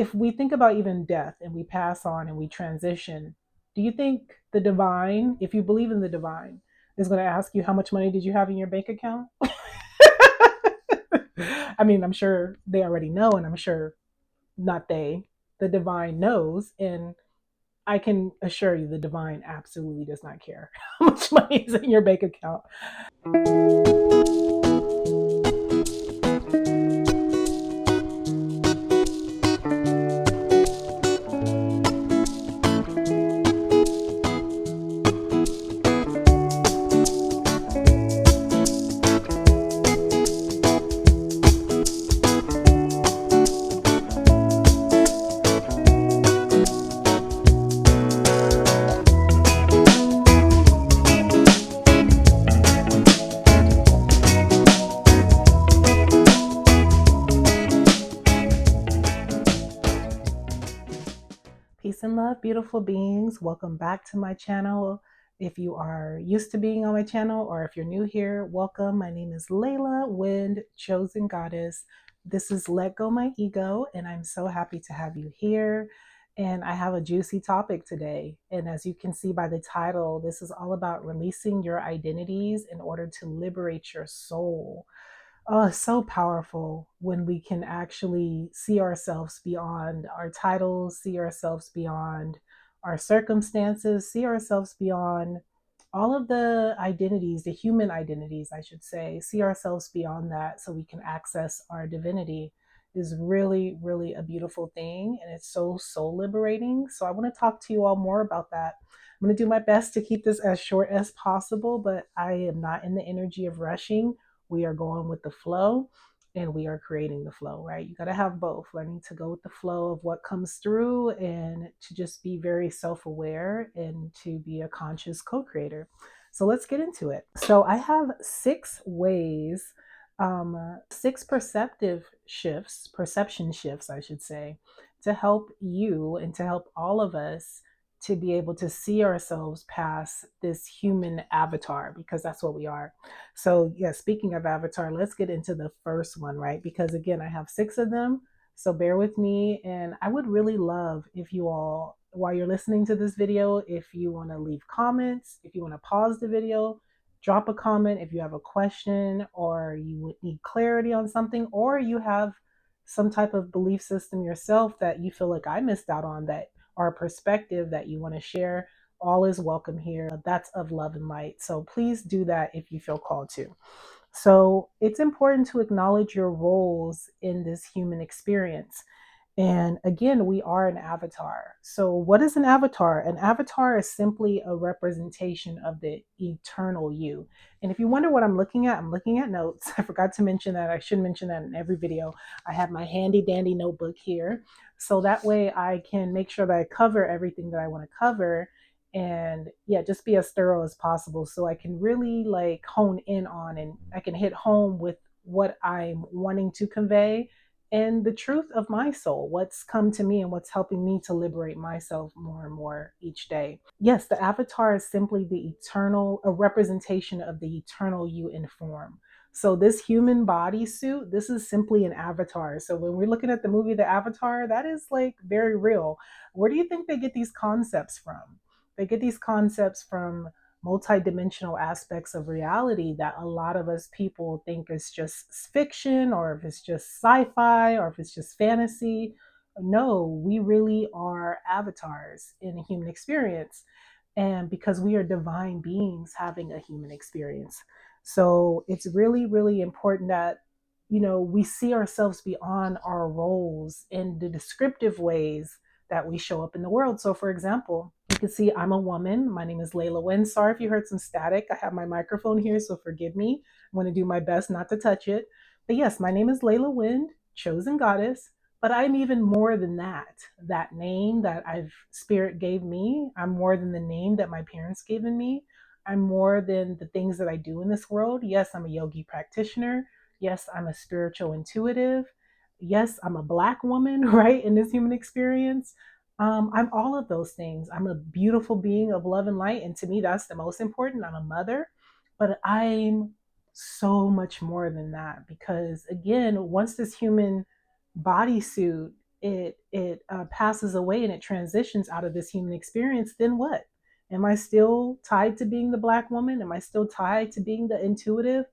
if we think about even death and we pass on and we transition, do you think the divine, if you believe in the divine, is going to ask you how much money did you have in your bank account? I mean, I'm sure they already know, and I'm sure not they, the divine knows. And I can assure you the divine absolutely does not care how much money is in your bank account. Peace and love, beautiful beings. Welcome back to my channel. If you are used to being on my channel or if you're new here, welcome. My name is Layla Wind, Chosen Goddess. This is Let Go My Ego, and I'm so happy to have you here. And I have a juicy topic today. And as you can see by the title, this is all about releasing your identities in order to liberate your soul. Oh, it's so powerful when we can actually see ourselves beyond our titles, see ourselves beyond our circumstances, see ourselves beyond all of the identities, the human identities, I should say, see ourselves beyond that so we can access our divinity is really, really a beautiful thing. And it's so soul liberating. So I want to talk to you all more about that. I'm going to do my best to keep this as short as possible, but I am not in the energy of rushing. We are going with the flow and we are creating the flow, right? You got to have both, learning to go with the flow of what comes through and to just be very self-aware and to be a conscious co-creator. So let's get into it. So I have 6 ways, 6 perception shifts, I should say, to help you and to help all of us to be able to see ourselves past this human avatar, because that's what we are. So yeah, speaking of avatar, let's get into the first one, right? Because again, I have 6 of them. So bear with me. And I would really love if you all, while you're listening to this video, if you want to leave comments, if you want to pause the video, drop a comment if you have a question or you would need clarity on something, or you have some type of belief system yourself that you feel like I missed out on, that or a perspective that you want to share. All is welcome here. That's of love and light. So please do that if you feel called to. So it's important to acknowledge your roles in this human experience. And again, we are an avatar. So what is an avatar? An avatar is simply a representation of the eternal you. And if you wonder what I'm looking at, I'm looking at notes. I forgot to mention that. I should mention that in every video. I have my handy dandy notebook here. So that way I can make sure that I cover everything that I want to cover, and yeah, just be as thorough as possible so I can really like hone in on and I can hit home with what I'm wanting to convey and the truth of my soul, what's come to me and what's helping me to liberate myself more and more each day. Yes, the avatar is simply the eternal, a representation of the eternal you in form. So this human body suit, this is simply an avatar. So when we're looking at the movie The Avatar, that is like very real. Where do you think they get these concepts from? They get these concepts from multidimensional aspects of reality that a lot of us people think is just fiction, or if it's just sci-fi, or if it's just fantasy. No, we really are avatars in a human experience. And because we are divine beings having a human experience. So it's really, really important that, we see ourselves beyond our roles in the descriptive ways that we show up in the world. So for example, you can see I'm a woman. My name is Layla Wynn. Sorry if you heard some static. I have my microphone here, so forgive me. I'm going to do my best not to touch it. But yes, my name is Layla Wind, chosen goddess. But I'm even more than that. That name that spirit gave me, I'm more than the name that my parents gave me. I'm more than the things that I do in this world. Yes, I'm a yogi practitioner. Yes, I'm a spiritual intuitive. Yes, I'm a Black woman, right, in this human experience. I'm all of those things. I'm a beautiful being of love and light. And to me, that's the most important. I'm a mother, but I'm so much more than that, because again, once this human bodysuit, it passes away and it transitions out of this human experience, then what? Am I still tied to being the Black woman? Am I still tied to being the intuitive?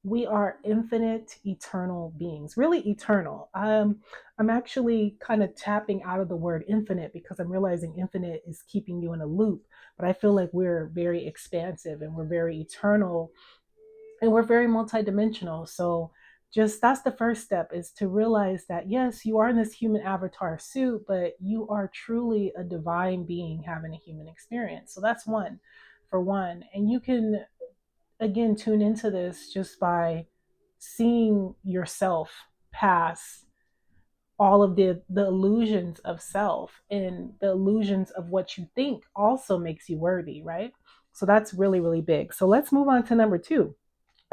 We are infinite, eternal beings, really eternal. I'm actually kind of tapping out of the word infinite because I'm realizing infinite is keeping you in a loop. But I feel like we're very expansive and we're very eternal and we're very multidimensional. So just that's the first step, is to realize that yes, you are in this human avatar suit, but you are truly a divine being having a human experience. So that's one for one. And you can again tune into this just by seeing yourself pass all of the illusions of self, and the illusions of what you think also makes you worthy, right? So that's really, really big. So let's move on to number two.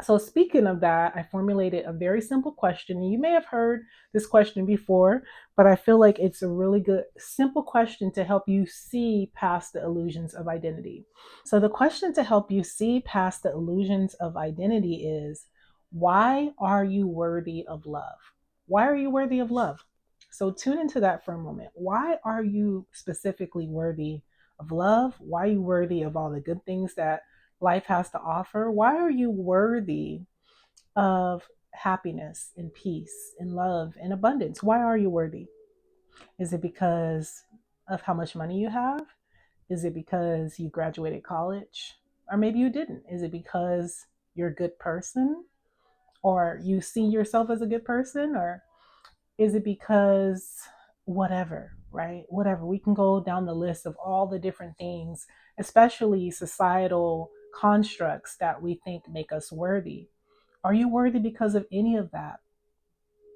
So, speaking of that, I formulated a very simple question. You may have heard this question before, but I feel like it's a really good, simple question to help you see past the illusions of identity. So, the question to help you see past the illusions of identity is, why are you worthy of love? Why are you worthy of love? So, tune into that for a moment. Why are you specifically worthy of love? Why are you worthy of all the good things that life has to offer? Why are you worthy of happiness and peace and love and abundance? Why are you worthy? Is it because of how much money you have? Is it because you graduated college? Or maybe you didn't. Is it because you're a good person? Or you see yourself as a good person? Or is it because whatever, right? Whatever. We can go down the list of all the different things, especially societal constructs that we think make us worthy. Are you worthy because of any of that?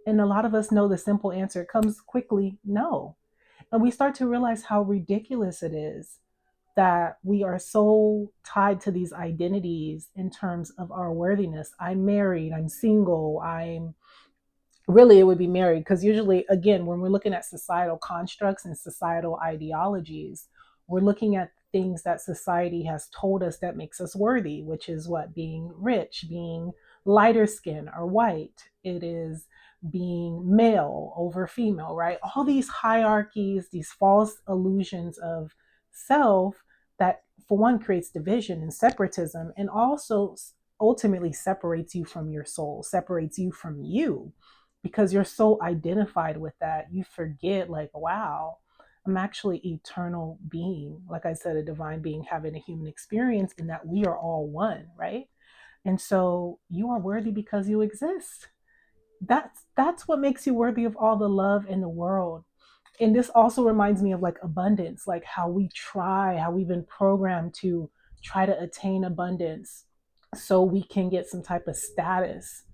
And a lot of us know the simple answer. It comes quickly, no. And we start to realize how ridiculous it is that we are so tied to these identities in terms of our worthiness. I'm married, I'm single, I'm really, it would be married, because usually, again, when we're looking at societal constructs and societal ideologies, we're looking at things that society has told us that makes us worthy, which is what? Being rich, being lighter skin or white. It is being male over female, right? All these hierarchies, these false illusions of self that, for one, creates division and separatism, and also ultimately separates you from your soul, separates you from you, because you're so identified with that. You forget, like, wow, I'm actually eternal being. Like I said, a divine being having a human experience, and that we are all one, right? And so you are worthy because you exist. That's what makes you worthy of all the love in the world. And this also reminds me of like abundance, like how how we've been programmed to try to attain abundance so we can get some type of status.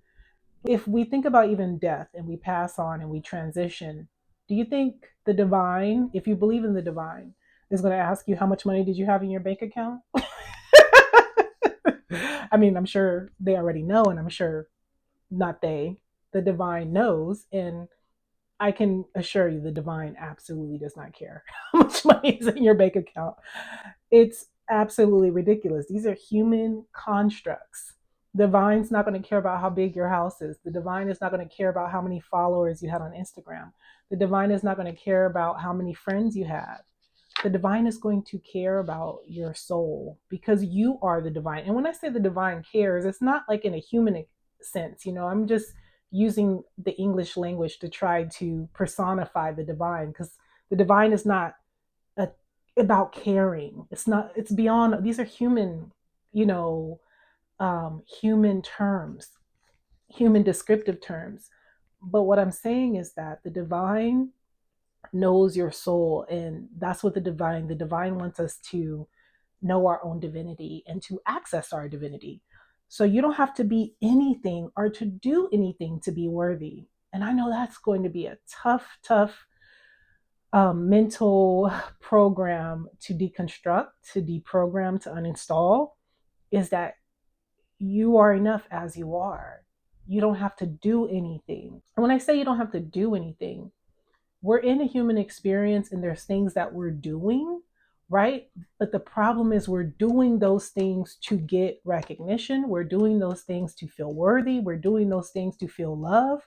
If we think about even death and we pass on and we transition, do you think the divine, if you believe in the divine, is going to ask you how much money did you have in your bank account? I mean, I'm sure they already know, and I'm sure not they, the divine knows. And I can assure you the divine absolutely does not care how much money is in your bank account. It's absolutely ridiculous. These are human constructs. The divine's not going to care about how big your house is. The divine is not going to care about how many followers you had on Instagram. The divine is not going to care about how many friends you have. The divine is going to care about your soul, because you are the divine. And when I say the divine cares, it's not like in a human sense. I'm just using the English language to try to personify the divine, because the divine is not a, about caring. It's not, it's beyond, these are human, you know, human terms, human descriptive terms. But what I'm saying is that the divine knows your soul, and that's what the divine wants us to know our own divinity and to access our divinity. So you don't have to be anything or to do anything to be worthy. And I know that's going to be a tough mental program to deconstruct, to deprogram, to uninstall, is that you are enough as you are. You don't have to do anything. And when I say you don't have to do anything, we're in a human experience and there's things that we're doing, right? But the problem is we're doing those things to get recognition. We're doing those things to feel worthy. We're doing those things to feel love.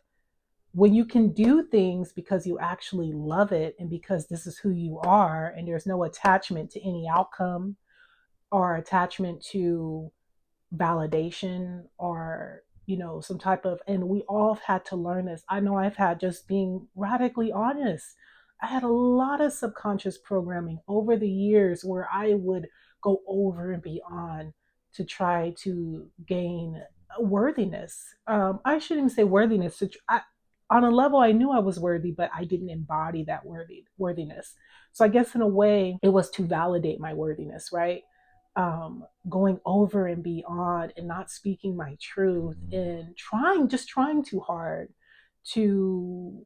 when you can do things because you actually love it and because this is who you are and there's no attachment to any outcome or attachment to validation or some type of, and we all have had to learn this. I know I've had, just being radically honest, I had a lot of subconscious programming over the years where I would go over and beyond to try to gain worthiness. I shouldn't even say worthiness. On a level, I knew I was worthy, but I didn't embody that worthiness. So I guess in a way, it was to validate my worthiness, right? Going over and beyond and not speaking my truth and trying too hard to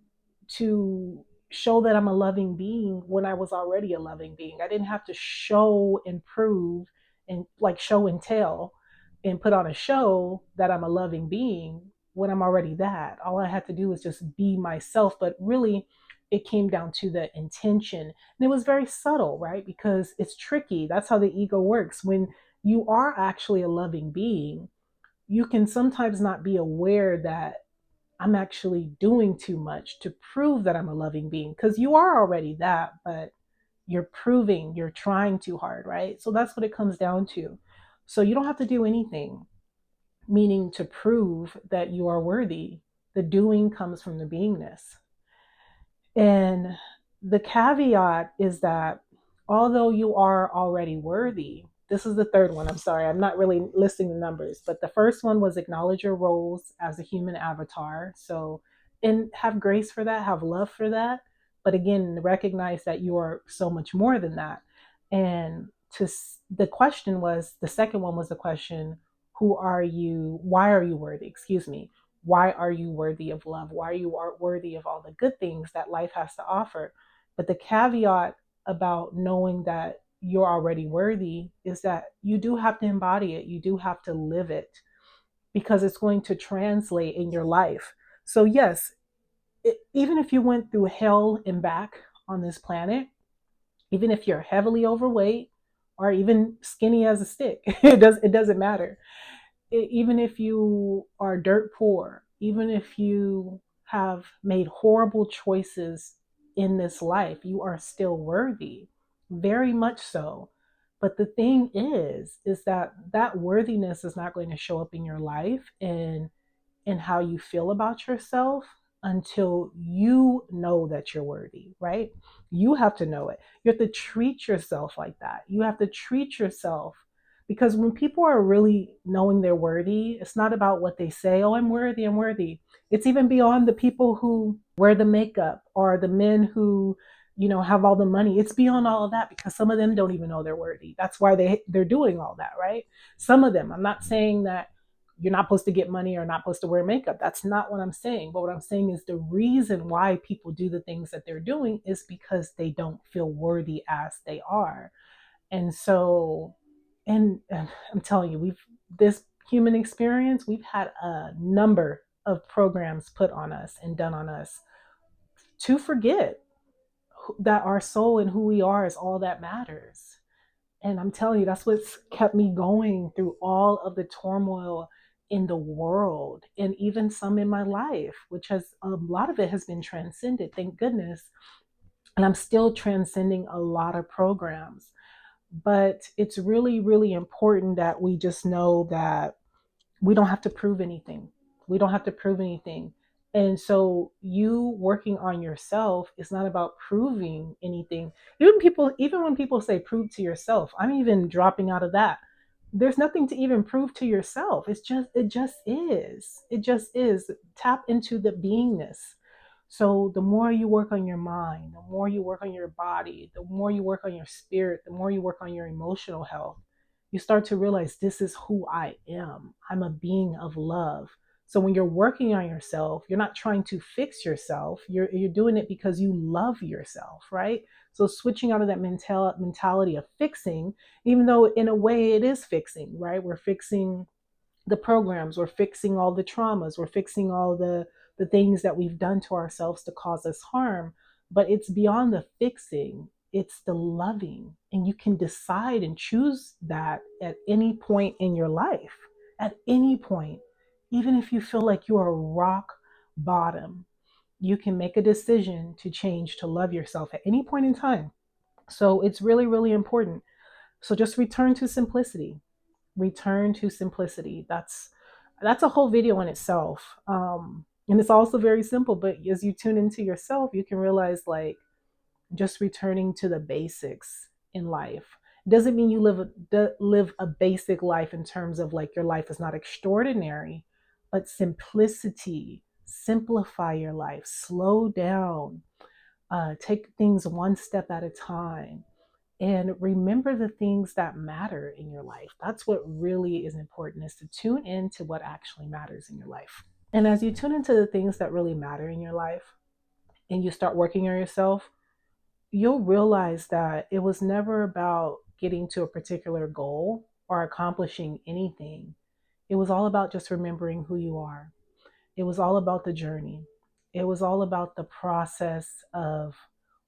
to show that I'm a loving being when I was already a loving being. I didn't have to show and prove and like show and tell and put on a show that I'm a loving being when I'm already that. All I had to do was just be myself, but really it came down to the intention. And it was very subtle, right? Because it's tricky. That's how the ego works. When you are actually a loving being, you can sometimes not be aware that I'm actually doing too much to prove that I'm a loving being, because you are already that, but you're trying too hard, right? So that's what it comes down to. So you don't have to do anything, meaning to prove that you are worthy. The doing comes from the beingness. And the caveat is that although you are already worthy, this is the third one. I'm sorry, I'm not really listing the numbers, but the first one was acknowledge your roles as a human avatar. So, and have grace for that, have love for that. But again, recognize that you are so much more than that. And the question was, the second one was the question, who are you? Why are you worthy? Excuse me. Why are you worthy of love? Why are you worthy of all the good things that life has to offer? But the caveat about knowing that you're already worthy is that you do have to embody it. You do have to live it because it's going to translate in your life. So, yes, even if you went through hell and back on this planet, even if you're heavily overweight or even skinny as a stick, it doesn't matter. Even if you are dirt poor, even if you have made horrible choices in this life, you are still worthy, very much so. But the thing is that that worthiness is not going to show up in your life and how you feel about yourself until you know that you're worthy, right? You have to know it. You have to treat yourself like that. You have to treat yourself, because when people are really knowing they're worthy, it's not about what they say, oh, I'm worthy, I'm worthy. It's even beyond the people who wear the makeup or the men who, have all the money. It's beyond all of that because some of them don't even know they're worthy. That's why they're doing all that, right? Some of them. I'm not saying that you're not supposed to get money or not supposed to wear makeup. That's not what I'm saying. But what I'm saying is the reason why people do the things that they're doing is because they don't feel worthy as they are. And so, and I'm telling you, this human experience, we've had a number of programs put on us and done on us to forget that our soul and who we are is all that matters. And I'm telling you, that's what's kept me going through all of the turmoil in the world and even some in my life, which has a lot of it has been transcended, thank goodness. And I'm still transcending a lot of programs. But it's really, really important that we just know that we don't have to prove anything. We don't have to prove anything. And so you working on yourself is not about proving anything. Even when people say prove to yourself, I'm even dropping out of that. There's nothing to even prove to yourself. It just is. It just is. Tap into the beingness. So the more you work on your mind, the more you work on your body, the more you work on your spirit, the more you work on your emotional health, you start to realize this is who I am. I'm a being of love. So when you're working on yourself, you're not trying to fix yourself. You're doing it because you love yourself, right? So switching out of that mentality of fixing, even though in a way it is fixing, right? We're fixing the programs, we're fixing all the traumas, we're fixing all the things that we've done to ourselves to cause us harm. But it's beyond the fixing, it's the loving. And you can decide and choose that at any point in your life, at any point, even if you feel like you are rock bottom. You can make a decision to change, to love yourself at any point in time. So it's really, really important. So just return to simplicity. Return to simplicity. That's a whole video in itself. And it's also very simple, but as you tune into yourself, you can realize like just returning to the basics in life. It doesn't mean you live a basic life in terms of like your life is not extraordinary, but simplicity. Simplify your life. Slow down. Take things one step at a time, and remember the things that matter in your life. That's what really is important, is to tune into what actually matters in your life. And as you tune into the things that really matter in your life and you start working on yourself, you'll realize that it was never about getting to a particular goal or accomplishing anything. It was all about just remembering who you are. It was all about the journey. It was all about the process of,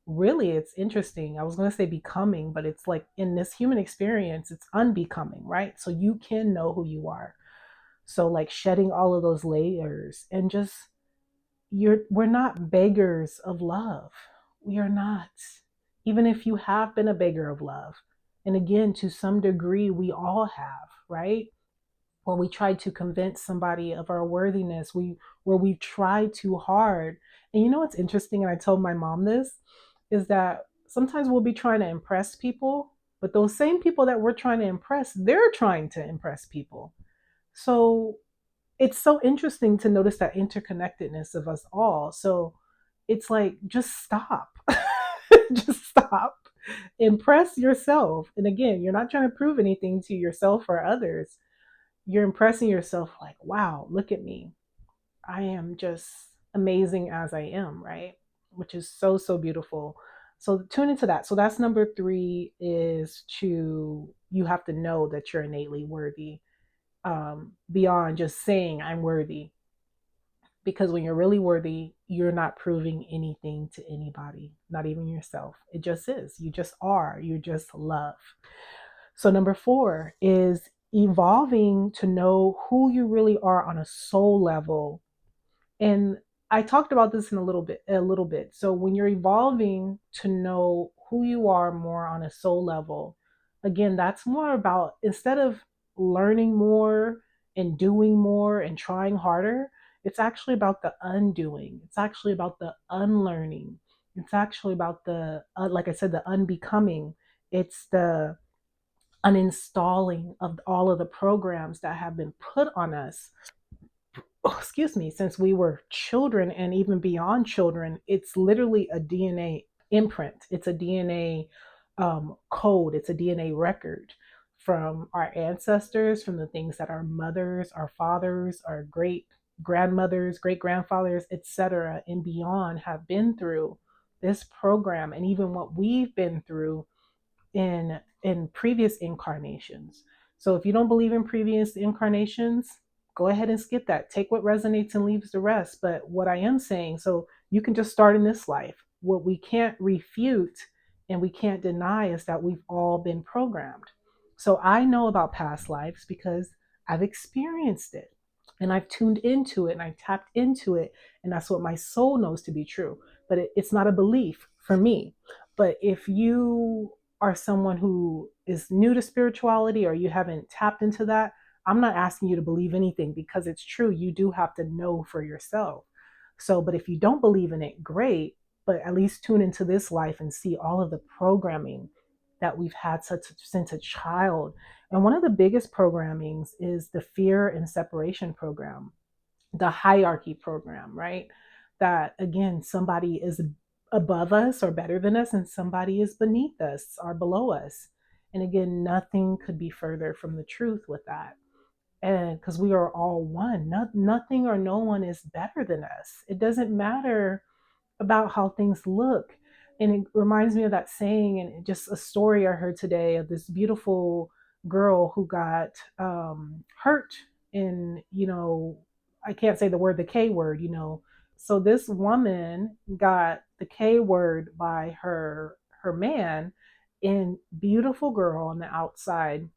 really, it's interesting. I was going to say becoming, but it's like in this human experience, it's unbecoming, right? So you can know who you are. So like shedding all of those layers and just, we're not beggars of love. We are not. Even if you have been a beggar of love. And again, to some degree, we all have, right? Or we try to convince somebody of our worthiness, where we've tried too hard. And you know what's interesting, and I told my mom this, is that sometimes we'll be trying to impress people, but those same people that we're trying to impress, they're trying to impress people. So it's so interesting to notice that interconnectedness of us all. So it's like, just stop. Just stop. Impress yourself. And again, you're not trying to prove anything to yourself or others. You're impressing yourself like, wow, look at me. I am just amazing as I am, right? Which is so, so beautiful. So tune into that. So that's number three, is you have to know that you're innately worthy, beyond just saying I'm worthy. Because when you're really worthy, you're not proving anything to anybody, not even yourself. It just is. You just are. You just love. So, number four is evolving to know who you really are on a soul level. And I talked about this in a little bit. So when you're evolving to know who you are more on a soul level, again, that's more about, instead of learning more and doing more and trying harder, it's actually about the undoing. It's actually about the unlearning. It's actually about the, like I said, the unbecoming. It's the uninstalling of all of the programs that have been put on us, excuse me, since we were children and even beyond children. It's literally a DNA imprint, it's a DNA code, it's a DNA record from our ancestors, from the things that our mothers, our fathers, our great grandmothers, great grandfathers, etc., and beyond have been through. This program, and even what we've been through in previous incarnations. So if you don't believe in previous incarnations, go ahead and skip that. Take what resonates and leaves the rest. But what I am saying, so you can just start in this life. What we can't refute and we can't deny is that we've all been programmed. So I know about past lives because I've experienced it and I've tuned into it and I tapped into it. And that's what my soul knows to be true. But it's not a belief for me. But if you are someone who is new to spirituality or you haven't tapped into that, I'm not asking you to believe anything, because it's true. You do have to know for yourself. So, but if you don't believe in it, great. But at least tune into this life and see all of the programming that we've had since a child. And one of the biggest programmings is the fear and separation program, the hierarchy program, right? That again, somebody is above us or better than us, and somebody is beneath us or below us. And again, nothing could be further from the truth with that. And because we are all one, nothing or no one is better than us. It doesn't matter about how things look. And it reminds me of that saying, and just a story I heard today of this beautiful girl who got hurt in, I can't say the word, the K word. So this woman got the K word by her man, and beautiful girl on the outside,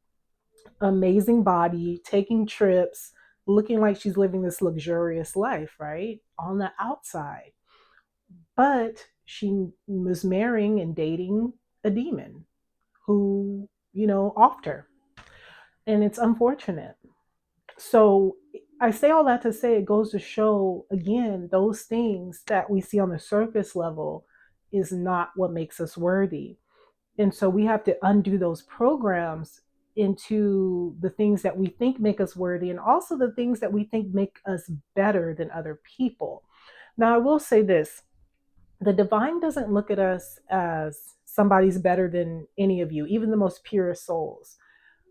amazing body, taking trips, looking like she's living this luxurious life, right? On the outside. But she was marrying and dating a demon who, offed her. And it's unfortunate. So I say all that to say it goes to show, again, those things that we see on the surface level is not what makes us worthy. And so we have to undo those programs into the things that we think make us worthy, and also the things that we think make us better than other people. Now, I will say this: the divine doesn't look at us as somebody's better than any of you, even the most purest souls.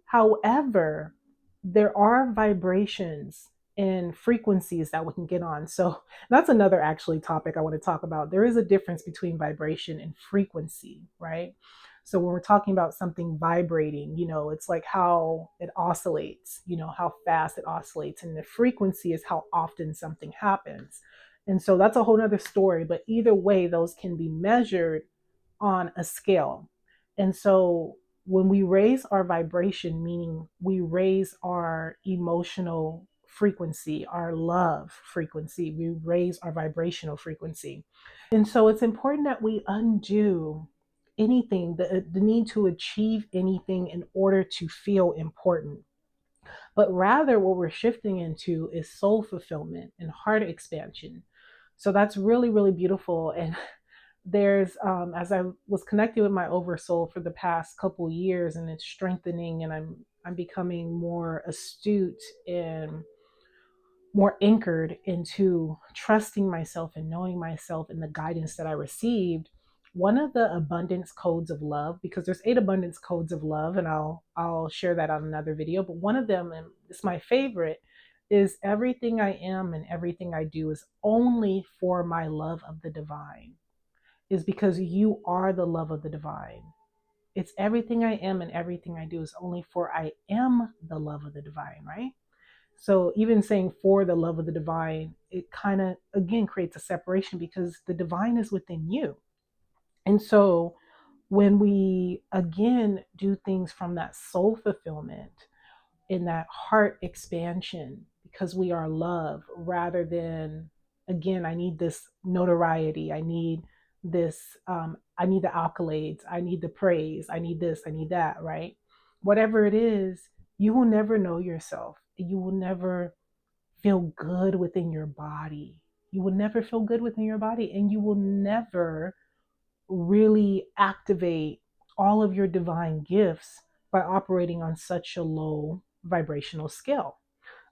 However, there are vibrations and frequencies that we can get on. So that's another actually topic I want to talk about. There is a difference between vibration and frequency, right? So when we're talking about something vibrating, it's like how it oscillates, how fast it oscillates. And the frequency is how often something happens. And so that's a whole nother story. But either way, those can be measured on a scale. And so when we raise our vibration, meaning we raise our emotional frequency, our love frequency, we raise our vibrational frequency. And so it's important that we undo anything, the need to achieve anything in order to feel important. But rather, what we're shifting into is soul fulfillment and heart expansion. So that's really, really beautiful. And there's as I was connected with my oversoul for the past couple years, and it's strengthening, and I'm becoming more astute and more anchored into trusting myself and knowing myself and the guidance that I received. One of the abundance codes of love, because there's 8 abundance codes of love, and I'll share that on another video, but one of them, and it's my favorite, is everything I am and everything I do is only for my love of the divine, is because you are the love of the divine. It's everything I am and everything I do is only for I am the love of the divine, right? So even saying for the love of the divine, it kind of again creates a separation because the divine is within you. And so when we again do things from that soul fulfillment, in that heart expansion, because we are love, rather than, again, I need this notoriety, I need this, I need the accolades, I need the praise, I need this, I need that, right? Whatever it is, you will never know yourself. You will never feel good within your body. You will never feel good within your body, and you will never really activate all of your divine gifts by operating on such a low vibrational scale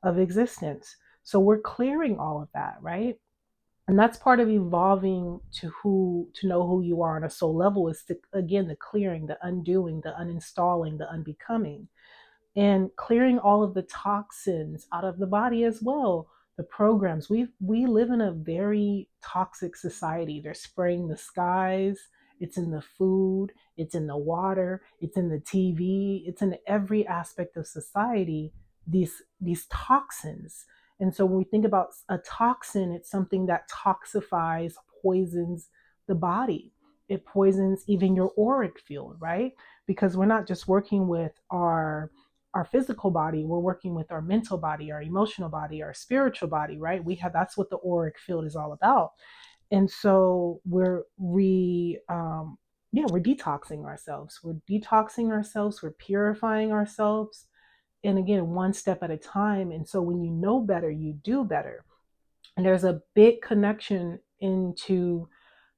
of existence. So we're clearing all of that, right? And that's part of evolving to know who you are on a soul level, is to, again, the clearing, the undoing, the uninstalling, the unbecoming, and clearing all of the toxins out of the body as well. The programs, we live in a very toxic society. They're spraying the skies, it's in the food, it's in the water, it's in the TV, it's in every aspect of society, these toxins. And so when we think about a toxin, it's something that toxifies, poisons the body. It poisons even your auric field, right? Because we're not just working with our physical body, we're working with our mental body, our emotional body, our spiritual body, right? We have, that's what the auric field is all about. And so we're detoxing ourselves, we're purifying ourselves, and again, one step at a time. And so when you know better, you do better. And there's a big connection into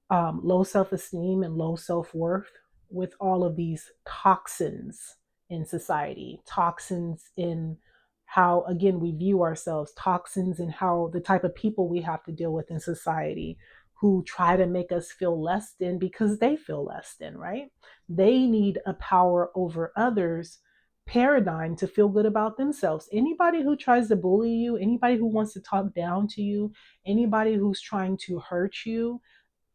low self esteem and low self worth with all of these toxins in society, toxins in how, again, we view ourselves, toxins in how the type of people we have to deal with in society who try to make us feel less than because they feel less than, right? They need a power over others paradigm to feel good about themselves. Anybody who tries to bully you, anybody who wants to talk down to you, anybody who's trying to hurt you,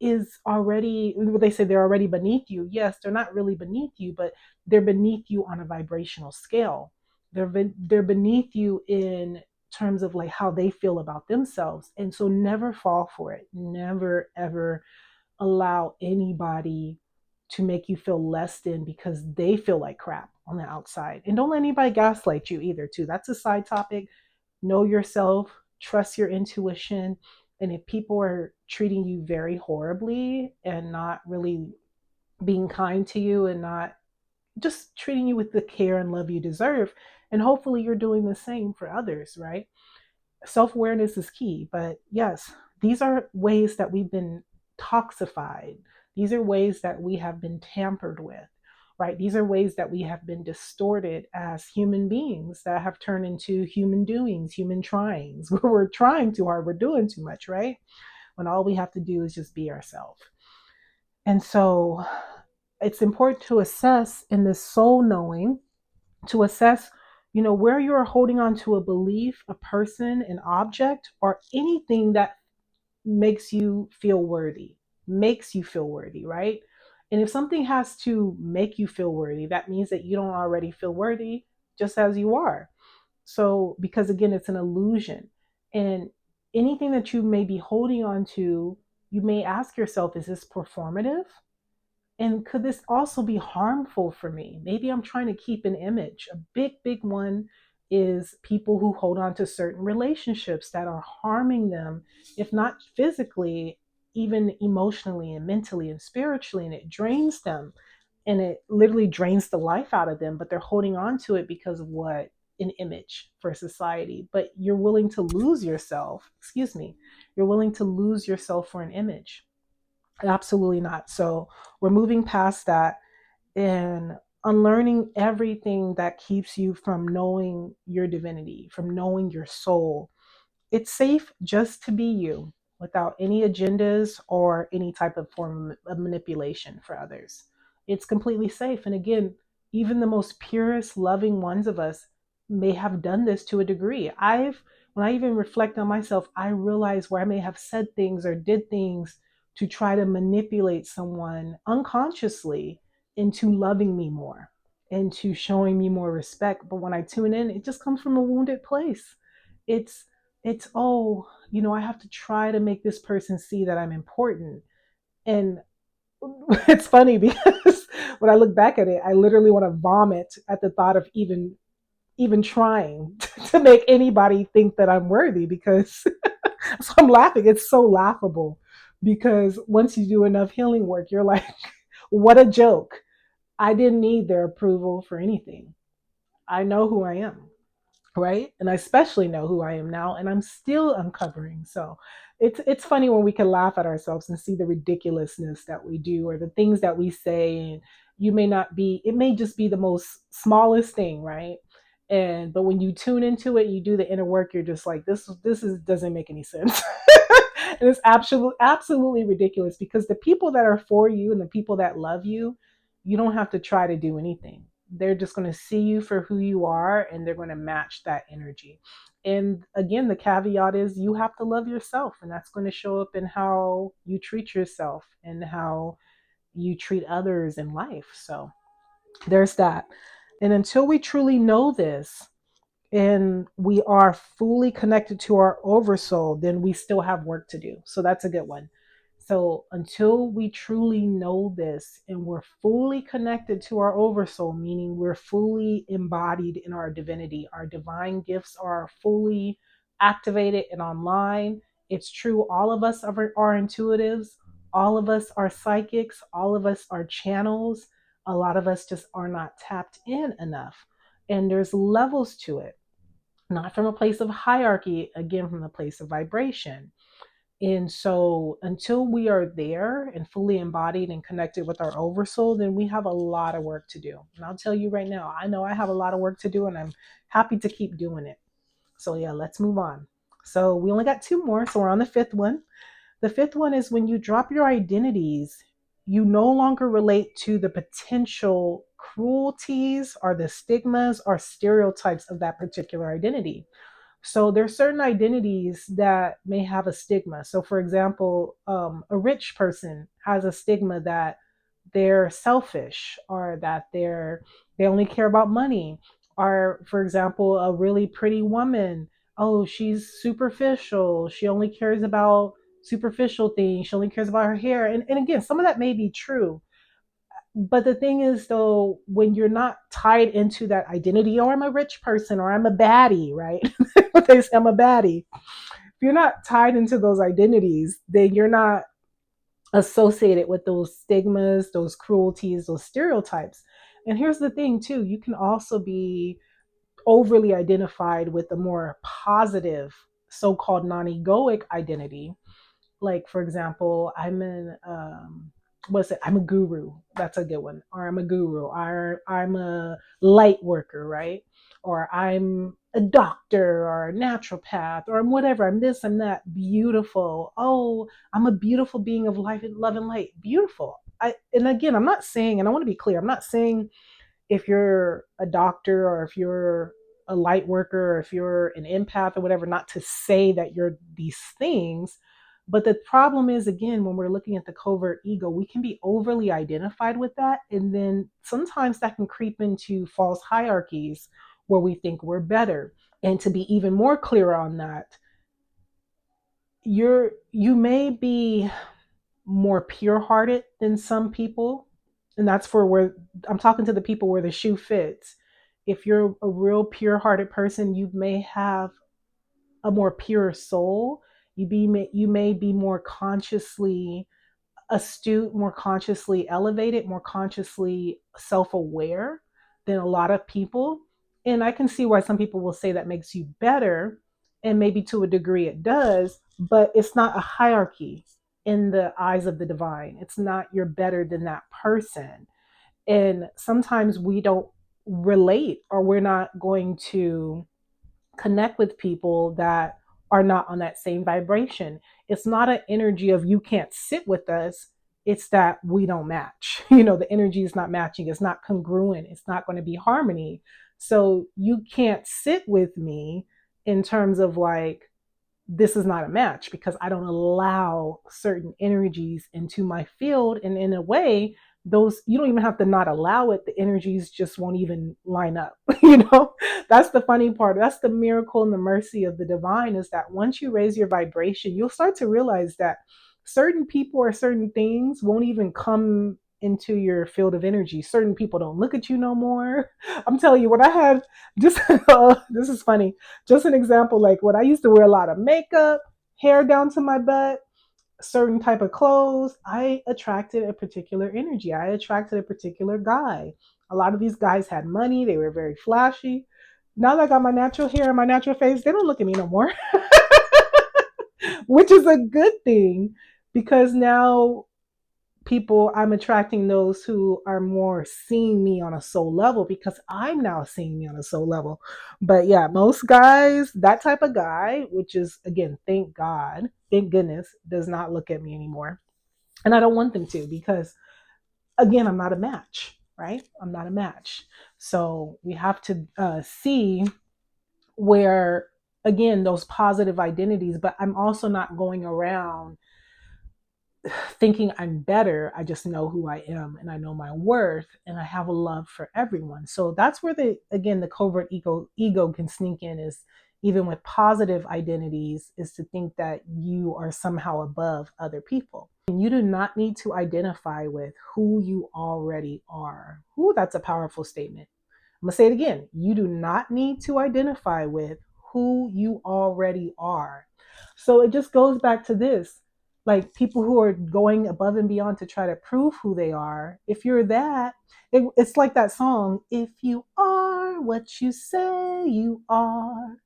is already, they say they're already beneath you. Yes, they're not really beneath you, but they're beneath you on a vibrational scale. They're beneath you in terms of like how they feel about themselves. And so never fall for it. Never ever allow anybody to make you feel less than because they feel like crap on the outside. And don't let anybody gaslight you either, too. That's a side topic. Know yourself, trust your intuition, And if people are treating you very horribly and not really being kind to you and not just treating you with the care and love you deserve, and hopefully you're doing the same for others, right? Self awareness is key. But yes, these are ways that we've been toxified. These are ways that we have been tampered with, right? These are ways that we have been distorted as human beings that have turned into human doings, human tryings. We're trying too hard, we're doing too much, right? When all we have to do is just be ourselves. And so it's important to assess in this soul knowing, to assess, where you are holding on to a belief, a person, an object, or anything that makes you feel worthy, right? And if something has to make you feel worthy, that means that you don't already feel worthy just as you are. So, because again, it's an illusion. And anything that you may be holding on to, you may ask yourself, is this performative? And could this also be harmful for me? Maybe I'm trying to keep an image. A big, big one is people who hold on to certain relationships that are harming them, if not physically, even emotionally and mentally and spiritually, and it drains them, and it literally drains the life out of them, but they're holding on to it because of what? An image for society. But you're willing to lose yourself, excuse me, you're willing to lose yourself for an image. Absolutely not. So we're moving past that and unlearning everything that keeps you from knowing your divinity, from knowing your soul. It's safe just to be you without any agendas or any type of form of manipulation for others. It's completely safe. And again, even the most purest, loving ones of us may have done this to a degree. When I even reflect on myself, I realize where I may have said things or did things to try to manipulate someone unconsciously into loving me more, into showing me more respect. But when I tune in, it just comes from a wounded place. It's oh, I have to try to make this person see that I'm important. And it's funny because when I look back at it, I literally want to vomit at the thought of even trying to make anybody think that I'm worthy, because so I'm laughing. It's so laughable because once you do enough healing work, you're like, what a joke. I didn't need their approval for anything. I know who I am, right? And I especially know who I am now, and I'm still uncovering. So it's funny when we can laugh at ourselves and see the ridiculousness that we do or the things that we say. And you may not be, it may just be the most smallest thing, right? And but when you tune into it, you do the inner work, you're just like, this is doesn't make any sense. And it's absolutely ridiculous, because the people that are for you and the people that love you, you don't have to try to do anything. They're just going to see you for who you are, and they're going to match that energy. And again, the caveat is you have to love yourself, and that's going to show up in how you treat yourself and how you treat others in life. So there's that. And until we truly know this, and we are fully connected to our oversoul, then we still have work to do. So that's a good one. So until we truly know this and we're fully connected to our oversoul, meaning we're fully embodied in our divinity, our divine gifts are fully activated and online. It's true. All of us are intuitives. All of us are psychics. All of us are channels. A lot of us just are not tapped in enough. And there's levels to it, not from a place of hierarchy, again, from the place of vibration. And so until we are there and fully embodied and connected with our oversoul, then we have a lot of work to do. And I'll tell you right now, I know I have a lot of work to do, and I'm happy to keep doing it. So yeah, let's move on. So we only got two more, so we're on the fifth one. The fifth one is when you drop your identities, you no longer relate to the potential cruelties or the stigmas or stereotypes of that particular identity. So there's certain identities that may have a stigma. So for example, a rich person has a stigma that they're selfish, or that they only care about money. Or for example, a really pretty woman, oh, she's superficial. She only cares about superficial things. She only cares about her hair. And again, some of that may be true. But the thing is, though, when you're not tied into that identity, or I'm a rich person, or I'm a baddie, right? They say I'm a baddie. you're not tied into those identities, then you're not associated with those stigmas, those cruelties, those stereotypes. And here's the thing too, you can also be overly identified with a more positive so-called non-egoic identity. Like for example, I'm a guru. That's a good one. Or I'm a guru. Or I'm a light worker, right? Or I'm a doctor or a naturopath or I'm whatever. I'm this, I'm that. Beautiful. Oh, I'm a beautiful being of life and love and light. Beautiful. And again, I'm not saying, and I want to be clear, I'm not saying if you're a doctor or if you're a light worker or if you're an empath or whatever, not to say that you're these things. But the problem is, again, when we're looking at the covert ego, we can be overly identified with that. And then sometimes that can creep into false hierarchies where we think we're better. And to be even more clear on that, you may be more pure hearted than some people. And that's for where I'm talking to the people where the shoe fits. If you're a real pure hearted person, you may have a more pure soul. You may be more consciously astute, more consciously elevated, more consciously self aware than a lot of people. And I can see why some people will say that makes you better. And maybe to a degree it does, but it's not a hierarchy in the eyes of the divine. It's not you're better than that person. And sometimes we don't relate or we're not going to connect with people that are not on that same vibration. It's not an energy of you can't sit with us. It's that we don't match. The energy is not matching. It's not congruent. It's not going to be harmony. So you can't sit with me in terms of like, this is not a match because I don't allow certain energies into my field. And in a way, those you don't even have to not allow it. The energies just won't even line up. That's the funny part. That's the miracle and the mercy of the divine is that once you raise your vibration, you'll start to realize that certain people or certain things won't even come into your field of energy. Certain people don't look at you no more. I'm telling you, when I had just this is funny, just an example, like when I used to wear a lot of makeup, hair down to my butt, certain type of clothes, I attracted a particular energy. I attracted a particular guy. A lot of these guys had money, they were very flashy. Now that I got my natural hair and my natural face, they don't look at me no more, which is a good thing because now I'm attracting those who are more seeing me on a soul level because I'm now seeing me on a soul level. But yeah, most guys, that type of guy, which is again, thank God, thank goodness, does not look at me anymore. And I don't want them to because again, I'm not a match, right? I'm not a match. So we have to see where, again, those positive identities, but I'm also not going around thinking I'm better. I just know who I am and I know my worth and I have a love for everyone. So that's where the covert ego can sneak in, is even with positive identities, is to think that you are somehow above other people. And you do not need to identify with who you already are. Ooh, that's a powerful statement. I'm going to say it again. You do not need to identify with who you already are. So it just goes back to this, like people who are going above and beyond to try to prove who they are. If you're that, it's like that song, if you are what you say you are,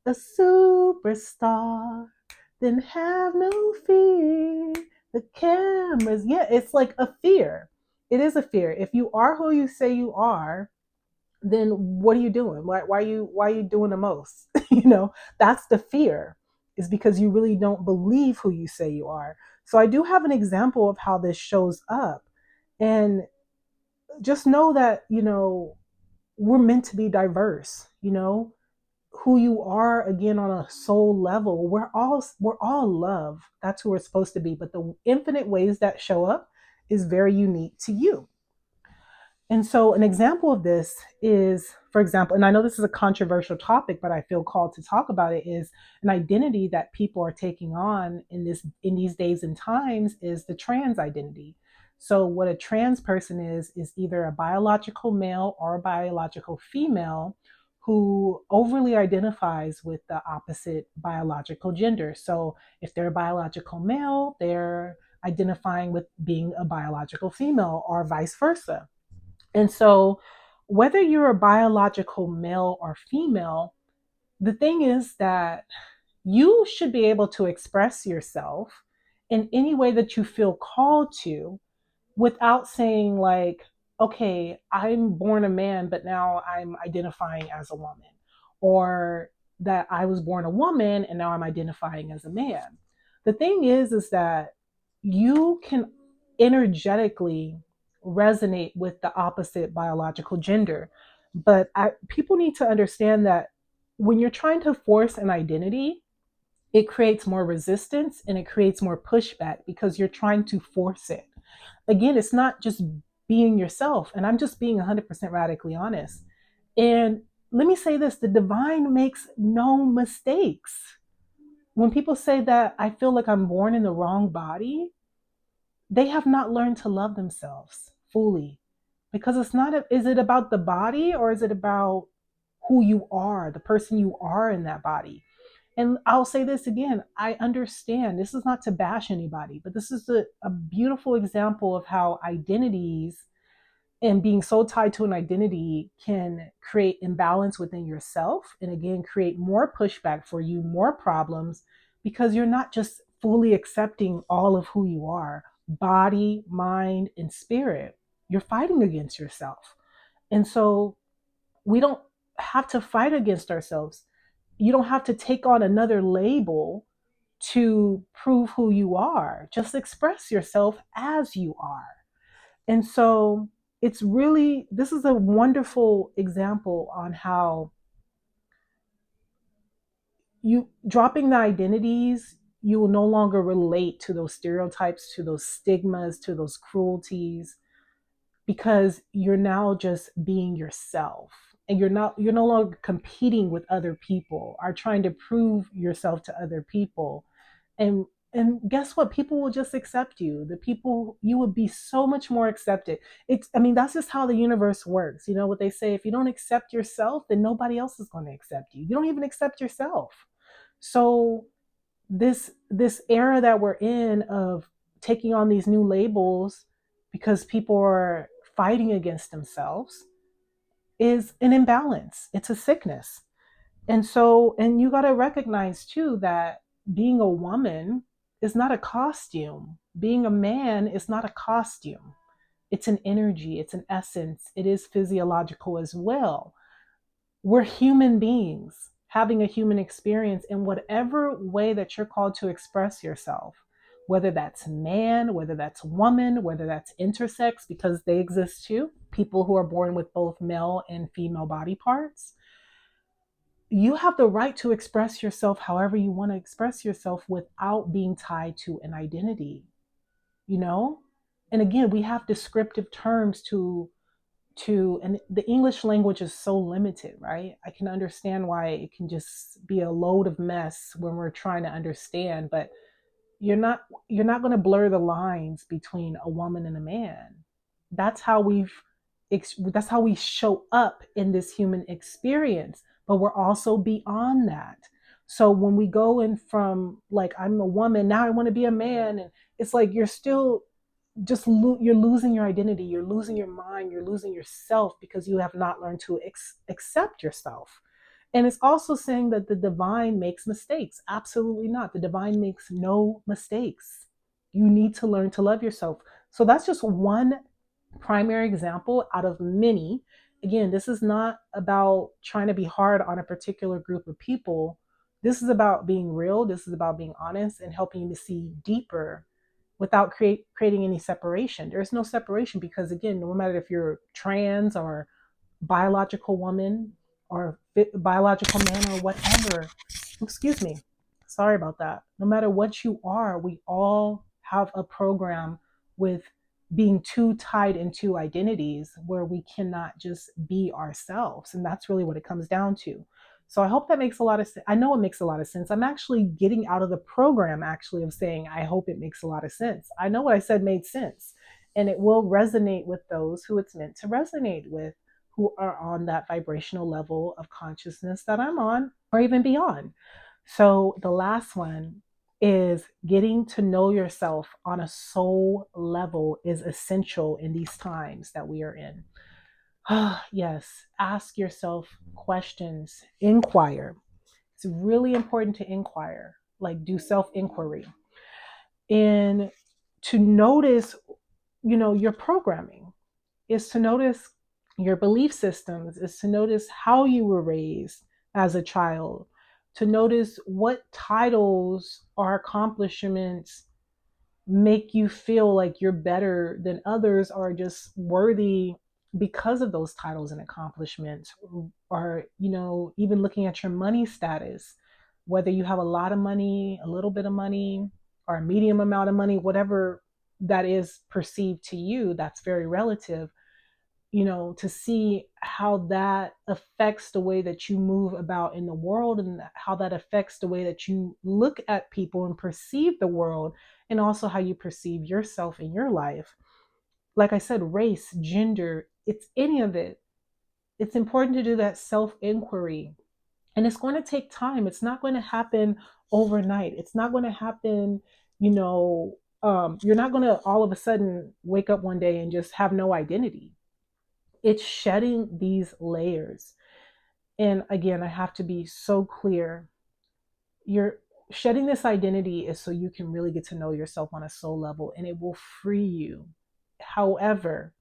a superstar, then have no fear. The cameras, yeah, it's like a fear. It is a fear. If you are who you say you are, then what are you doing? Why are you doing the most? That's the fear, is because you really don't believe who you say you are. So I do have an example of how this shows up. And just know that, we're meant to be diverse, who you are, again, on a soul level. We're all love. That's who we're supposed to be. But the infinite ways that show up is very unique to you. And so, an example of this is, for example, and I know this is a controversial topic, but I feel called to talk about it, is an identity that people are taking on in these days and times is the trans identity. So, what a trans person is either a biological male or a biological female who overly identifies with the opposite biological gender. So if they're a biological male, they're identifying with being a biological female or vice versa. And so whether you're a biological male or female, the thing is that you should be able to express yourself in any way that you feel called to without saying, like, okay, I'm born a man, but now I'm identifying as a woman, or that I was born a woman and now I'm identifying as a man. The thing is that you can energetically resonate with the opposite biological gender. But people need to understand that when you're trying to force an identity, it creates more resistance and it creates more pushback because you're trying to force it. Again, it's not just being yourself. And I'm just being 100% radically honest. And let me say this, the divine makes no mistakes. When people say that I feel like I'm born in the wrong body, they have not learned to love themselves fully. Because it's not, is it about the body or is it about who you are, the person you are in that body? And I'll say this again, I understand this is not to bash anybody, but this is a beautiful example of how identities and being so tied to an identity can create imbalance within yourself. And again, create more pushback for you, more problems, because you're not just fully accepting all of who you are, body, mind, and spirit. You're fighting against yourself. And so we don't have to fight against ourselves. You don't have to take on another label to prove who you are. Just express yourself as you are. And so it's really, this is a wonderful example on how you dropping the identities, you will no longer relate to those stereotypes, to those stigmas, to those cruelties, because you're now just being yourself. And you're no longer competing with other people or trying to prove yourself to other people. And guess what, people will just accept you. The people, you would be so much more accepted. It's, I mean, that's just how the universe works. You know what they say, if you don't accept yourself, then nobody else is going to accept you. You don't even accept yourself. So this era that we're in of taking on these new labels because people are fighting against themselves is an imbalance. It's a sickness. And so, and you got to recognize too that being a woman is not a costume. Being a man is not a costume. It's an energy, it's an essence, it is physiological as well. We're human beings having a human experience in whatever way that you're called to express yourself, whether that's man, whether that's woman, whether that's intersex, because they exist too, people who are born with both male and female body parts. You have the right to express yourself however you want to express yourself without being tied to an identity, you know? And again, we have descriptive terms and the English language is so limited, right? I can understand why it can just be a load of mess when we're trying to understand, but you're not going to blur the lines between a woman and a man. That's how that's how we show up in this human experience, but we're also beyond that. So when we go in from like, I'm a woman, now I want to be a man, and it's like you're still you're losing your identity, you're losing your mind, you're losing yourself because you have not learned to accept yourself. And it's also saying that the divine makes mistakes. Absolutely not. The divine makes no mistakes. You need to learn to love yourself. So that's just one primary example out of many. Again, this is not about trying to be hard on a particular group of people. This is about being real. This is about being honest and helping you to see deeper without creating any separation. There's no separation because, again, no matter if you're trans or biological woman or biological man or whatever, excuse me, sorry about that. No matter what you are, we all have a program with being too tied into identities where we cannot just be ourselves. And that's really what it comes down to. So I hope that makes a lot of sense. I know it makes a lot of sense. I'm actually getting out of the program actually of saying, I hope it makes a lot of sense. I know what I said made sense, and it will resonate with those who it's meant to resonate with, who are on that vibrational level of consciousness that I'm on, or even beyond. So the last one is getting to know yourself on a soul level is essential in these times that we are in. Yes, ask yourself questions, inquire. It's really important to inquire, like do self inquiry, and to notice, your programming is to notice your belief systems, is to notice how you were raised as a child, to notice what titles or accomplishments make you feel like you're better than others or just worthy because of those titles and accomplishments. Or even looking at your money status, whether you have a lot of money, a little bit of money, or a medium amount of money, whatever that is perceived to you, that's very relative. To see how that affects the way that you move about in the world, and how that affects the way that you look at people and perceive the world, and also how you perceive yourself in your life. Like I said, race, gender, it's any of it. It's important to do that self inquiry. And it's going to take time. It's not going to happen overnight. It's not going to happen, you're not going to all of a sudden wake up one day and just have no identity. It's shedding these layers. And again, I have to be so clear. You're shedding this identity is so you can really get to know yourself on a soul level, and it will free you. However,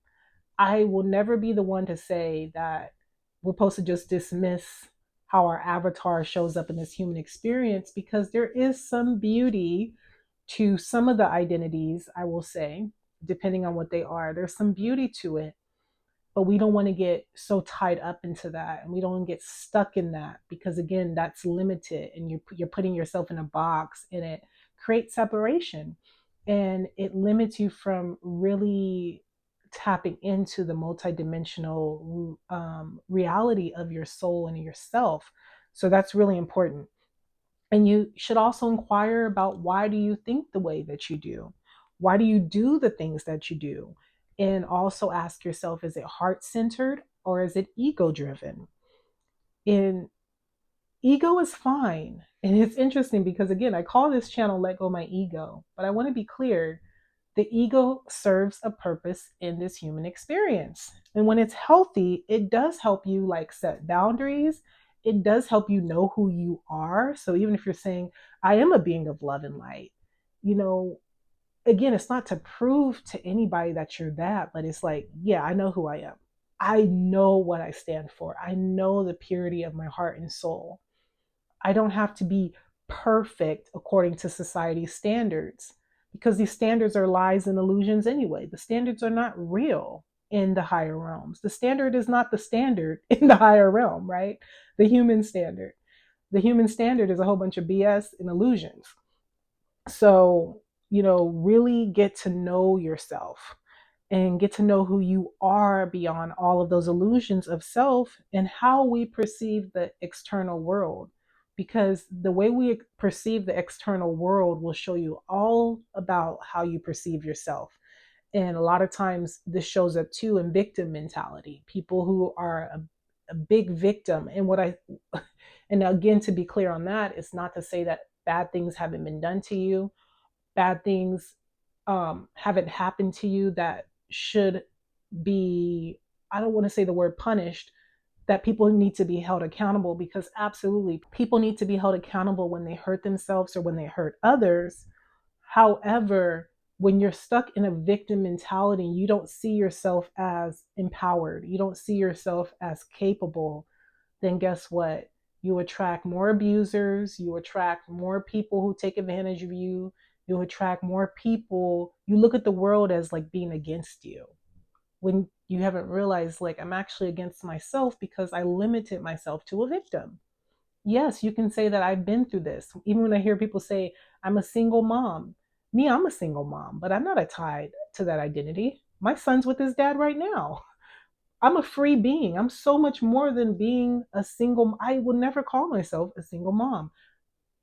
I will never be the one to say that we're supposed to just dismiss how our avatar shows up in this human experience, because there is some beauty to some of the identities, I will say, depending on what they are. There's some beauty to it, but we don't want to get so tied up into that, and we don't get stuck in that, because again, that's limited, and you're putting yourself in a box, and it creates separation, and it limits you from really tapping into the multidimensional reality of your soul and yourself. So that's really important. And you should also inquire about, why do you think the way that you do? Why do you do the things that you do? And also ask yourself, is it heart centered or is it ego driven? And ego is fine. And it's interesting because, again, I call this channel Let Go My Ego, but I want to be clear, the ego serves a purpose in this human experience. And when it's healthy, it does help you like set boundaries. It does help you know who you are. So even if you're saying, I am a being of love and light, you know, again, it's not to prove to anybody that you're that, but it's like, yeah, I know who I am. I know what I stand for. I know the purity of my heart and soul. I don't have to be perfect according to society's standards, because these standards are lies and illusions anyway. The standards are not real in the higher realms. The standard is not the standard in the higher realm, right? The human standard. The human standard is a whole bunch of BS and illusions. So, really get to know yourself and get to know who you are beyond all of those illusions of self and how we perceive the external world. Because the way we perceive the external world will show you all about how you perceive yourself. And a lot of times this shows up too in victim mentality, people who are a big victim. And again, to be clear on that, it's not to say that bad things haven't been done to you, bad things haven't happened to you that should be, I don't want to say the word punished, that people need to be held accountable, because absolutely people need to be held accountable when they hurt themselves or when they hurt others. However, when you're stuck in a victim mentality, you don't see yourself as empowered, you don't see yourself as capable, then guess what? You attract more abusers, you attract more people who take advantage of you, you attract more people. You look at the world as like being against you, when you haven't realized, like, I'm actually against myself because I limited myself to a victim. Yes, you can say that I've been through this. Even when I hear people say, I'm a single mom. Me, I'm a single mom, but I'm not tied to that identity. My son's with his dad right now. I'm a free being. I'm so much more than being a single. I will never call myself a single mom.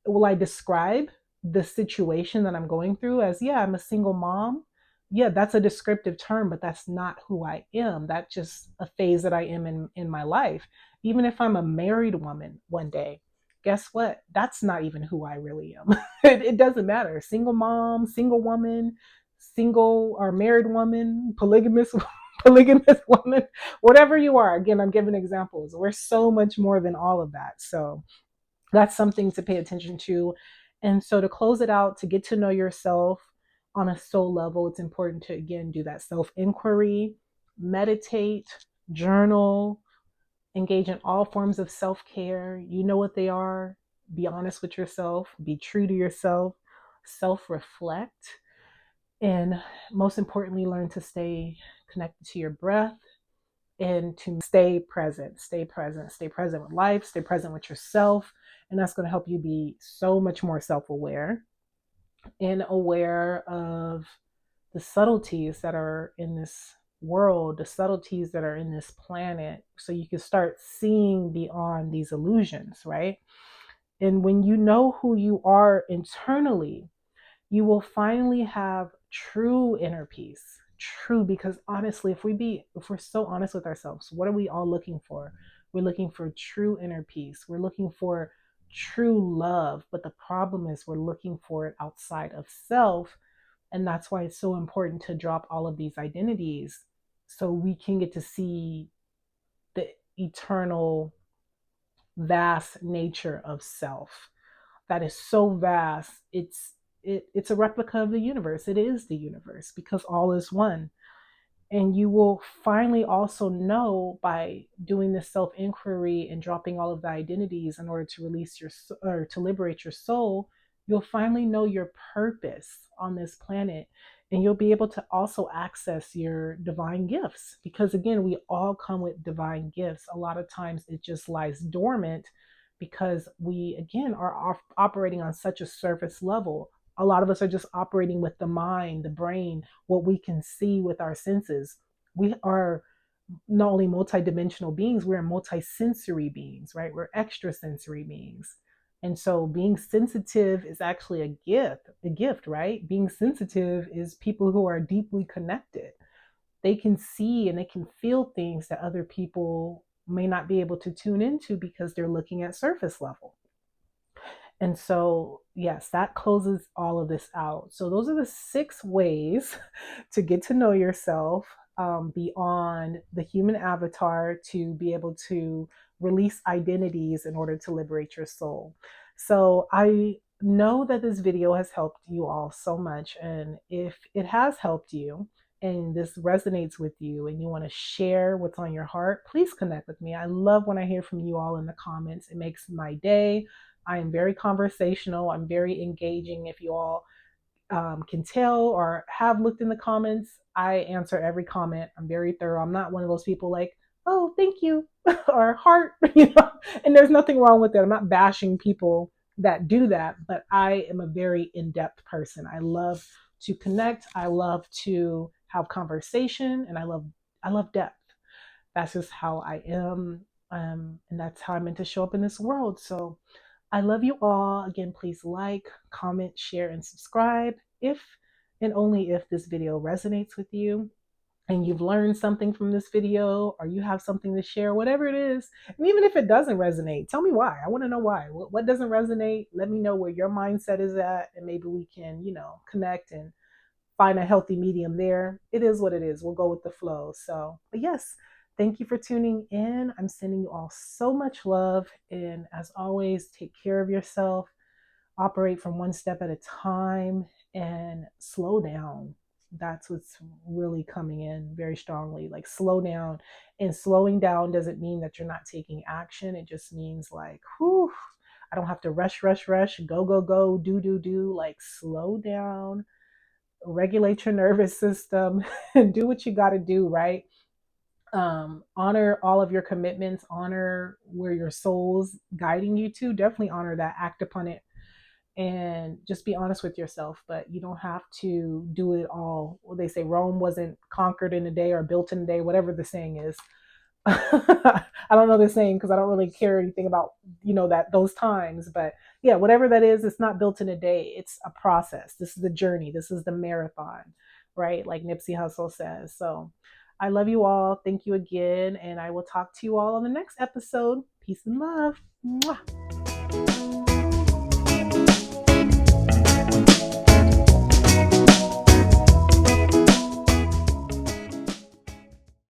Will I describe the situation that I'm going through as, yeah, I'm a single mom? yeah, that's a descriptive term, but that's not who I am. That's just a phase that I am in my life. Even if I'm a married woman one day, guess what? That's not even who I really am. It doesn't matter. Single mom, single woman, single or married woman, polygamous polygamous woman, whatever you are. Again, I'm giving examples. We're so much more than all of that. So that's something to pay attention to. And so to close it out, to get to know yourself on a soul level, it's important to again do that self inquiry, meditate, journal, engage in all forms of self care. You know what they are. Be honest with yourself, be true to yourself, self reflect, and most importantly, learn to stay connected to your breath and to stay present, stay present with life, stay present with yourself. And that's going to help you be so much more self aware and aware of the subtleties that are in this world, the subtleties that are in this planet. So you can start seeing beyond these illusions, right? And when you know who you are internally, you will finally have true inner peace. True, because honestly, if we're so honest with ourselves, what are we all looking for? We're looking for true inner peace. We're looking for true love. But the problem is we're looking for it outside of self. And that's why it's so important to drop all of these identities so we can get to see the eternal, vast nature of self that is so vast. It's a replica of the universe. It is the universe because all is one. And you will finally also know by doing this self inquiry and dropping all of the identities in order to release your or to liberate your soul. You'll finally know your purpose on this planet, and you'll be able to also access your divine gifts because again, we all come with divine gifts. A lot of times it just lies dormant because we again are operating on such a surface level. A lot of us are just operating with the mind, the brain, what we can see with our senses. We are not only multidimensional beings, we're multisensory beings, right? We're extrasensory beings. And so being sensitive is actually a gift, right? Being sensitive is people who are deeply connected. They can see and they can feel things that other people may not be able to tune into because they're looking at surface level. And so, yes, that closes all of this out. So, those are the 6 ways to get to know yourself beyond the human avatar to be able to release identities in order to liberate your soul. So, I know that this video has helped you all so much. And if it has helped you, and this resonates with you and you want to share what's on your heart, please connect with me. I love when I hear from you all in the comments. It makes my day. I am very conversational. I'm very engaging. If you all can tell or have looked in the comments, I answer every comment. I'm very thorough. I'm not one of those people like, oh, thank you, or heart, and there's nothing wrong with that. I'm not bashing people that do that, but I am a very in depth person. I love to connect. I love to have conversation, and I love depth. That's just how I am. And that's how I'm meant to show up in this world. So I love you all. Again, please like, comment, share, and subscribe if and only if this video resonates with you and you've learned something from this video or you have something to share, whatever it is. And even if it doesn't resonate, tell me why. I want to know why. What doesn't resonate? Let me know where your mindset is at, and maybe we can, connect and find a healthy medium there. It is what it is. We'll go with the flow. So, but yes, thank you for tuning in. I'm sending you all so much love. And as always, take care of yourself, operate from one step at a time, and slow down. That's what's really coming in very strongly. Like, slow down. And slowing down doesn't mean that you're not taking action. It just means like, whew, I don't have to rush, go, go, do. Like, slow down, regulate your nervous system, and do what you got to do, right? Honor all of your commitments, honor where your soul's guiding you to. Definitely honor that, act upon it, and just be honest with yourself. But you don't have to do it all. Well, they say Rome wasn't conquered in a day or built in a day, whatever the saying is. I don't know the saying because I don't really care anything about that those times, but yeah, whatever that is, it's not built in a day. It's a process. This is the journey. This is the marathon. right? Like Nipsey Hussle says. So I love you all. Thank you again. And I will talk to you all on the next episode. Peace and love. Mwah.